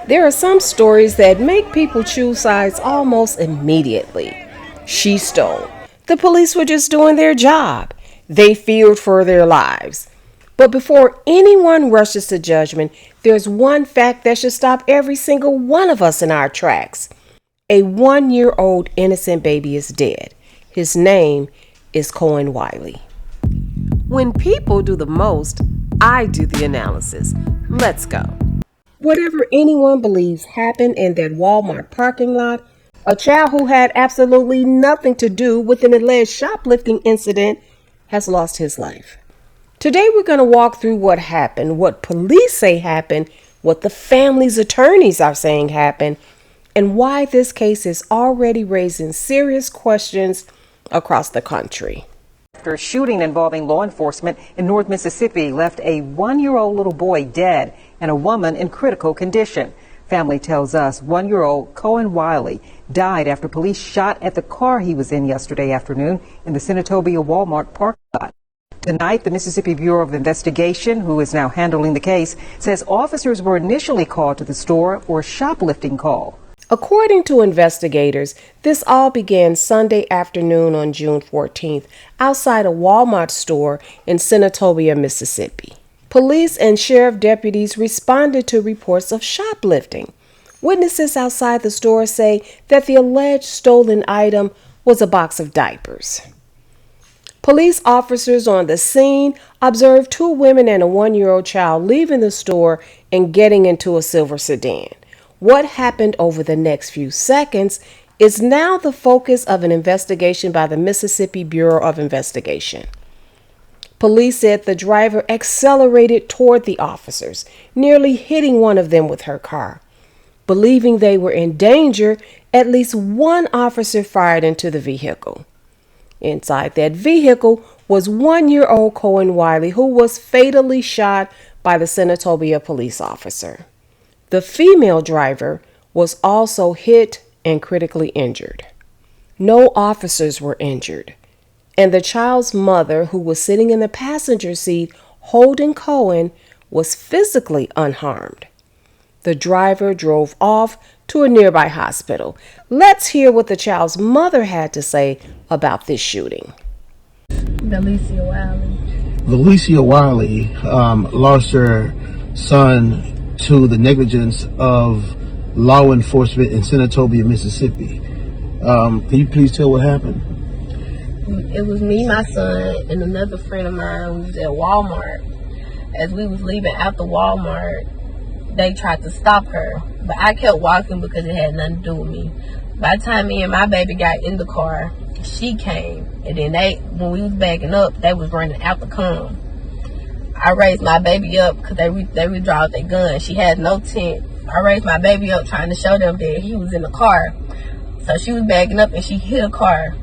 There are some stories that make people choose sides almost immediately. She stole. The police were just doing their job. They feared for their lives. But before anyone rushes to judgment, there's one fact that should stop every single one of us in our tracks. A 1-year-old innocent baby is dead. His name is Kohen Wiley. When people do the most, I do the analysis. Let's go. Whatever anyone believes happened in that Walmart parking lot, a child who had absolutely nothing to do with an alleged shoplifting incident has lost his life. Today we're going to walk through what happened, what police say happened, what the family's attorneys are saying happened, and why this case is already raising serious questions across the country. After a shooting involving law enforcement in North Mississippi left a 1-year-old little boy dead and a woman in critical condition. Family tells us 1-year-old Cohen Wiley died after police shot at the car he was in yesterday afternoon in the Senatobia Walmart parking lot. Tonight, the Mississippi Bureau of Investigation, who is now handling the case, says officers were initially called to the store for a shoplifting call. According to investigators, this all began Sunday afternoon on June 14th outside a Walmart store in Senatobia, Mississippi. Police and sheriff deputies responded to reports of shoplifting. Witnesses outside the store say that the alleged stolen item was a box of diapers. Police officers on the scene observed 2 women and a 1-year-old child leaving the store and getting into a silver sedan. What happened over the next few seconds is now the focus of an investigation by the Mississippi Bureau of Investigation. Police said the driver accelerated toward the officers, nearly hitting one of them with her car. Believing they were in danger, at least one officer fired into the vehicle. Inside that vehicle was 1-year-old Cohen Wiley, who was fatally shot by the Senatobia police officer. The female driver was also hit and critically injured. No officers were injured, and the child's mother, who was sitting in the passenger seat holding Cohen, was physically unharmed. The driver drove off to a nearby hospital. Let's hear what the child's mother had to say about this shooting. Valencia Wiley lost her son to the negligence of law enforcement in Senatobia, Mississippi. Can you please tell what happened? It was me, my son, and another friend of mine who was at Walmart. As we was leaving out the Walmart, they tried to stop her, but I kept walking because it had nothing to do with me. By the time me and my baby got in the car, she came, and then when we was backing up, they was running out the come. I raised my baby up because they withdrew their gun. She had no tent. I raised my baby up trying to show them that he was in the car. So she was backing up and she hit a car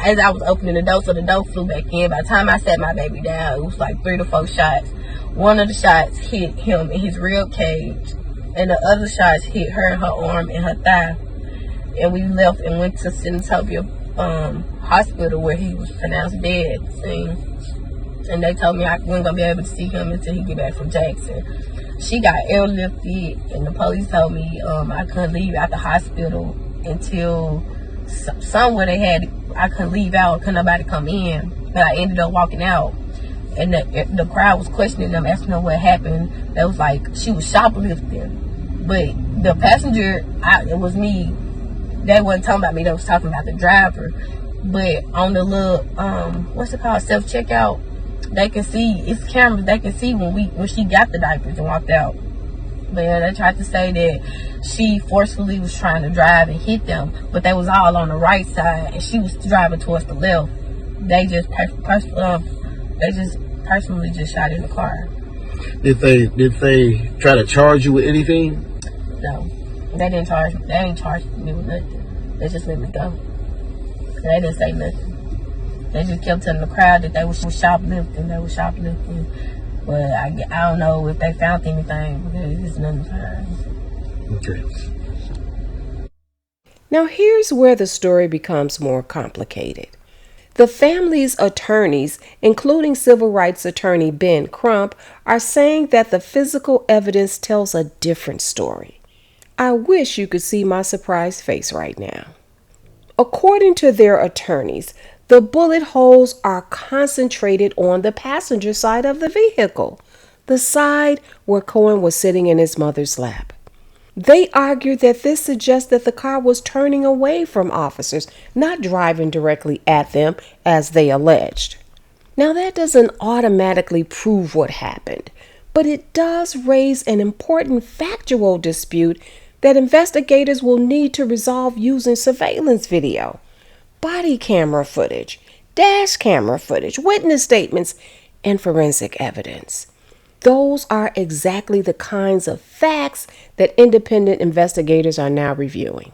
as I was opening the door, so the door flew back in. By the time I sat my baby down, it was like 3 to 4 shots. One of the shots hit him in his rib cage, and the other shots hit her in her arm and her thigh. And we left and went to Senatobia hospital where he was pronounced dead. And they told me I wasn't going to be able to see him until he get back from Jackson. She got airlifted, and the police told me I couldn't leave out the hospital until somewhere I couldn't leave out, couldn't nobody come in. But I ended up walking out, and the crowd was questioning them, asking them what happened. They was like, she was shoplifting. But the passenger, it was me. They wasn't talking about me, they was talking about the driver. But on the little, what's it called, self-checkout, they can see, it's cameras, they can see when she got the diapers and walked out. But yeah, they tried to say that she forcefully was trying to drive and hit them, but they was all on the right side and she was driving towards the left. They just personally just shot in the car. Did they try to charge you with anything? No, they didn't charge me. They ain't charged me with nothing. They just let me go. They didn't say nothing. They just kept telling the crowd that they was shoplifting. They were shoplifting. But I don't know if they found anything because it's nothing found. Okay. Now here's where the story becomes more complicated. The family's attorneys, including civil rights attorney Ben Crump, are saying that the physical evidence tells a different story. I wish you could see my surprised face right now. According to their attorneys, the bullet holes are concentrated on the passenger side of the vehicle, the side where Cohen was sitting in his mother's lap. They argued that this suggests that the car was turning away from officers, not driving directly at them, as they alleged. Now, that doesn't automatically prove what happened, but it does raise an important factual dispute that investigators will need to resolve using surveillance video, body camera footage, dash camera footage, witness statements, and forensic evidence. Those are exactly the kinds of facts that independent investigators are now reviewing.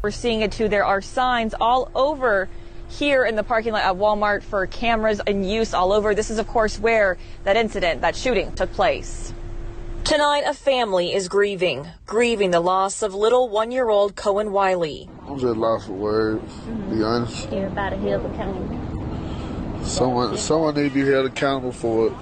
We're seeing it too. There are signs all over here in the parking lot at Walmart for cameras in use all over. This is, of course, where that incident, that shooting took place. Tonight, a family is grieving the loss of little 1-year-old Cohen Wiley. I'm just lost for words, to be honest. Everybody held accountable. Someone need to be held accountable for it.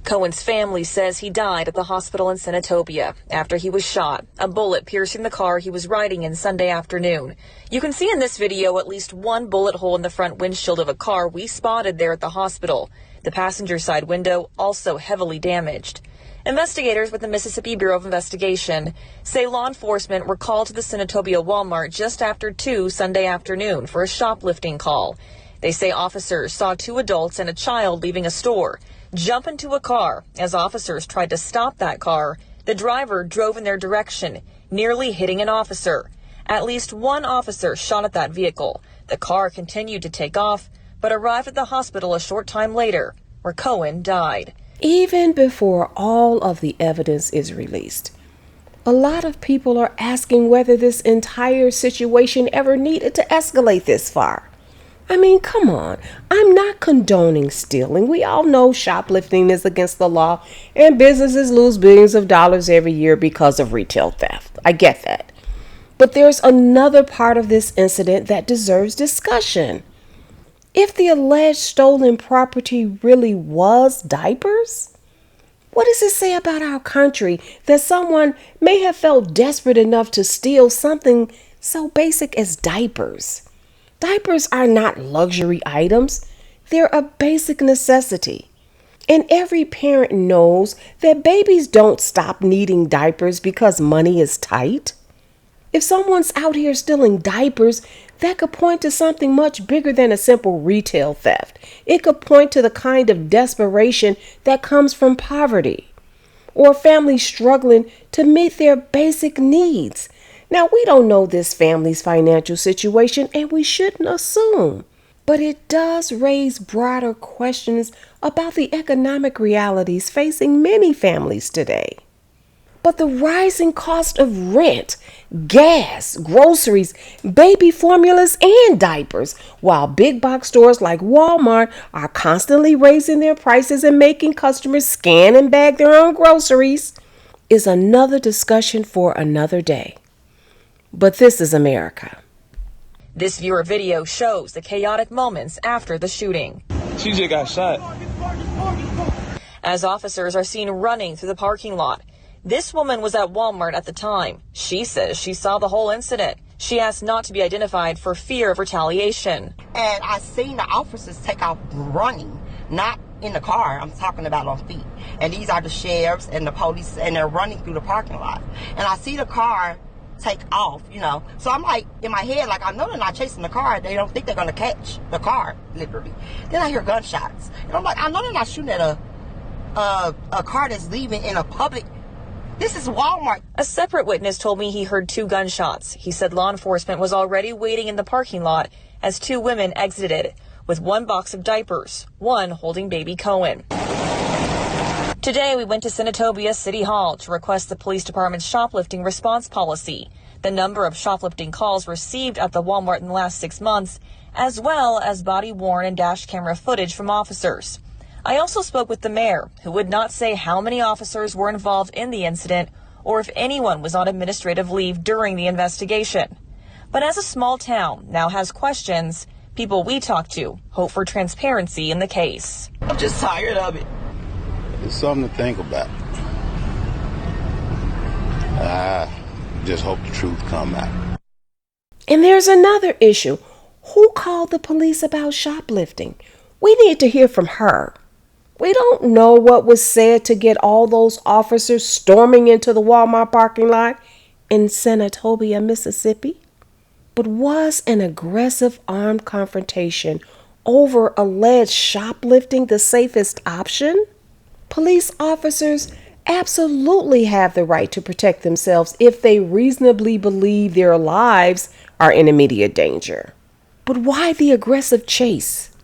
Cohen's family says he died at the hospital in Senatobia after he was shot, a bullet piercing the car he was riding in Sunday afternoon. You can see in this video at least one bullet hole in the front windshield of a car we spotted there at the hospital. The passenger side window also heavily damaged. Investigators with the Mississippi Bureau of Investigation say law enforcement were called to the Senatobia Walmart just after 2 Sunday afternoon for a shoplifting call. They say officers saw 2 adults and a child leaving a store jump into a car. As officers tried to stop that car, the driver drove in their direction, nearly hitting an officer. At least one officer shot at that vehicle. The car continued to take off, but arrived at the hospital a short time later, where Cohen died. Even before all of the evidence is released, a lot of people are asking whether this entire situation ever needed to escalate this far. I mean, come on. I'm not condoning stealing. We all know shoplifting is against the law and businesses lose billions of dollars every year because of retail theft. I get that. But there's another part of this incident that deserves discussion. If the alleged stolen property really was diapers, what does it say about our country that someone may have felt desperate enough to steal something so basic as diapers? Diapers are not luxury items. They're a basic necessity. And every parent knows that babies don't stop needing diapers because money is tight. If someone's out here stealing diapers, that could point to something much bigger than a simple retail theft. It could point to the kind of desperation that comes from poverty, or families struggling to meet their basic needs. Now, we don't know this family's financial situation, and we shouldn't assume. But it does raise broader questions about the economic realities facing many families today. But the rising cost of rent, gas, groceries, baby formulas, and diapers, while big box stores like Walmart are constantly raising their prices and making customers scan and bag their own groceries, is another discussion for another day. But this is America. This viewer video shows the chaotic moments after the shooting. She just got shot. As officers are seen running through the parking lot. This woman was at Walmart at the time. She says she saw the whole incident. She asked not to be identified for fear of retaliation. And I seen the officers take off running, not in the car. I'm talking about on feet. And these are the sheriffs and the police, and they're running through the parking lot. And I see the car take off, So I'm like, in my head, like, I know they're not chasing the car. They don't think they're going to catch the car, literally. Then I hear gunshots. And I'm like, I know they're not shooting at a car that's leaving in a public. This is Walmart. A separate witness told me he heard 2 gunshots. He said law enforcement was already waiting in the parking lot as 2 women exited with 1 box of diapers, one holding baby Cohen. Today, we went to Senatobia City Hall to request the police department's shoplifting response policy. The number of shoplifting calls received at the Walmart in the last 6 months, as well as body-worn and dash camera footage from officers. I also spoke with the mayor, who would not say how many officers were involved in the incident or if anyone was on administrative leave during the investigation. But as a small town now has questions, people we talked to hope for transparency in the case. I'm just tired of it. It's something to think about. just hope the truth come out. And there's another issue. Who called the police about shoplifting? We need to hear from her. We don't know what was said to get all those officers storming into the Walmart parking lot in Senatobia, Mississippi. But was an aggressive armed confrontation over alleged shoplifting the safest option? Police officers absolutely have the right to protect themselves if they reasonably believe their lives are in immediate danger. But why the aggressive chase?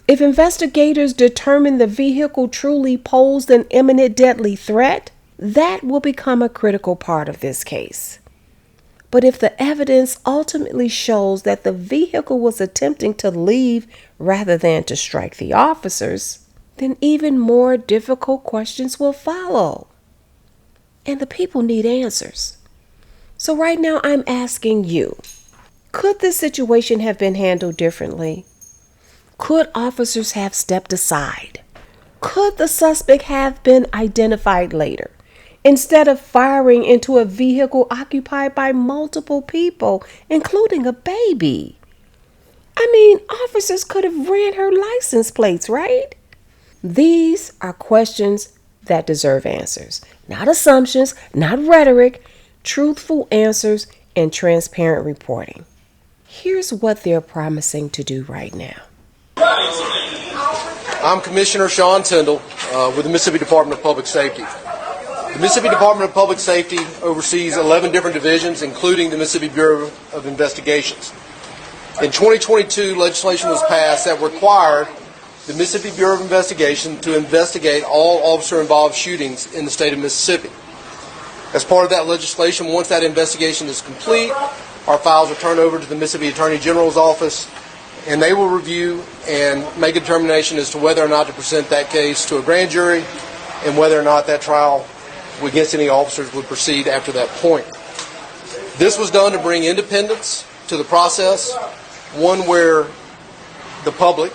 If investigators determine the vehicle truly posed an imminent deadly threat, that will become a critical part of this case. But if the evidence ultimately shows that the vehicle was attempting to leave rather than to strike the officers, then even more difficult questions will follow. And the people need answers. So right now I'm asking you, could this situation have been handled differently? Could officers have stepped aside? Could the suspect have been identified later, instead of firing into a vehicle occupied by multiple people, including a baby? I mean, officers could have ran her license plates, right? These are questions that deserve answers, not assumptions, not rhetoric, truthful answers, and transparent reporting. Here's what they're promising to do right now. I'm Commissioner Sean Tyndall with the Mississippi Department of Public Safety. The Mississippi Department of Public Safety oversees 11 different divisions, including the Mississippi Bureau of Investigations. In 2022, legislation was passed that required the Mississippi Bureau of Investigation to investigate all officer-involved shootings in the state of Mississippi. As part of that legislation, once that investigation is complete, our files are turned over to the Mississippi Attorney General's office, and they will review and make a determination as to whether or not to present that case to a grand jury and whether or not that trial against any officers would proceed after that point. This was done to bring independence to the process, one where the public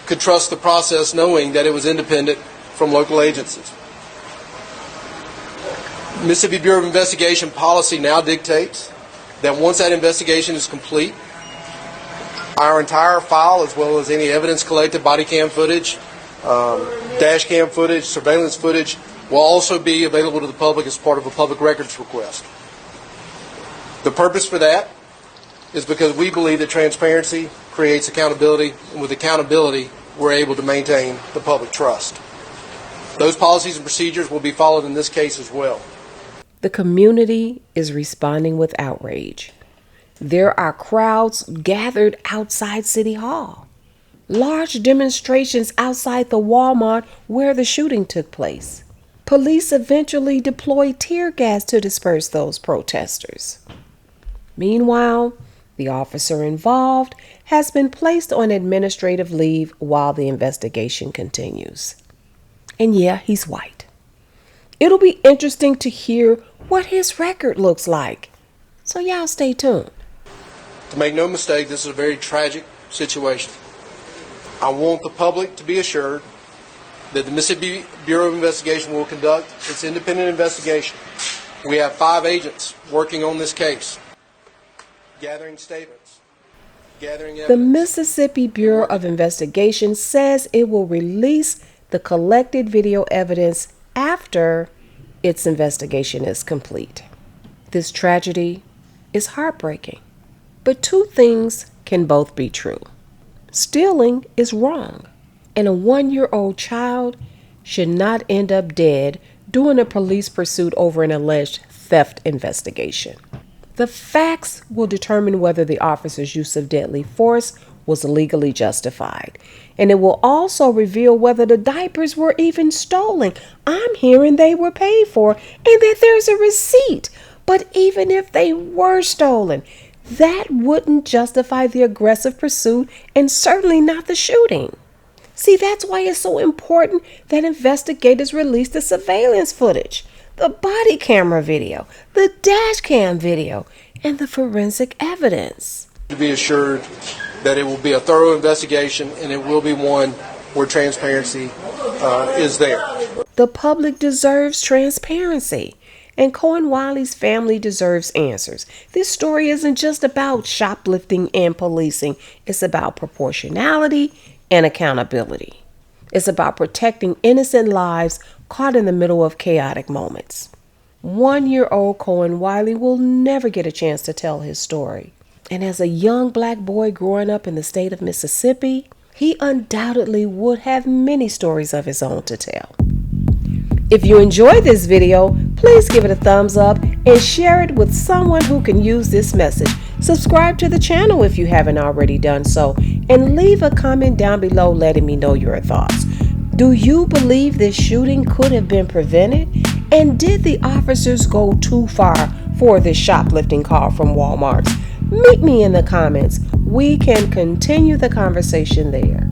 could trust the process knowing that it was independent from local agencies. Mississippi Bureau of Investigation policy now dictates that once that investigation is complete, our entire file, as well as any evidence collected, body cam footage, dash cam footage, surveillance footage, will also be available to the public as part of a public records request. The purpose for that is because we believe that transparency creates accountability, and with accountability, we're able to maintain the public trust. Those policies and procedures will be followed in this case as well. The community is responding with outrage. There are crowds gathered outside City Hall. Large demonstrations outside the Walmart where the shooting took place. Police eventually deployed tear gas to disperse those protesters. Meanwhile, the officer involved has been placed on administrative leave while the investigation continues. And yeah, he's white. It'll be interesting to hear what his record looks like. So y'all stay tuned. To make no mistake, this is a very tragic situation. I want the public to be assured that the Mississippi Bureau of Investigation will conduct its independent investigation. We have 5 agents working on this case, gathering statements, gathering evidence. The Mississippi Bureau of Investigation says it will release the collected video evidence after its investigation is complete. This tragedy is heartbreaking. But 2 things can both be true. Stealing is wrong, and a 1-year-old child should not end up dead during a police pursuit over an alleged theft investigation. The facts will determine whether the officer's use of deadly force was legally justified, and it will also reveal whether the diapers were even stolen. I'm hearing they were paid for and that there's a receipt. But even if they were stolen, that wouldn't justify the aggressive pursuit and certainly not the shooting. See, that's why it's so important that investigators release the surveillance footage, the body camera video, the dash cam video, and the forensic evidence. To be assured that it will be a thorough investigation and it will be one where transparency is there. The public deserves transparency, and Cohen Wiley's family deserves answers. This story isn't just about shoplifting and policing. It's about proportionality and accountability. It's about protecting innocent lives caught in the middle of chaotic moments. 1-year-old Cohen Wiley will never get a chance to tell his story. And as a young black boy growing up in the state of Mississippi, he undoubtedly would have many stories of his own to tell. If you enjoyed this video, please give it a thumbs up and share it with someone who can use this message. Subscribe to the channel if you haven't already done so, and leave a comment down below letting me know your thoughts. Do you believe this shooting could have been prevented? And did the officers go too far for this shoplifting call from Walmart? Meet me in the comments. We can continue the conversation there.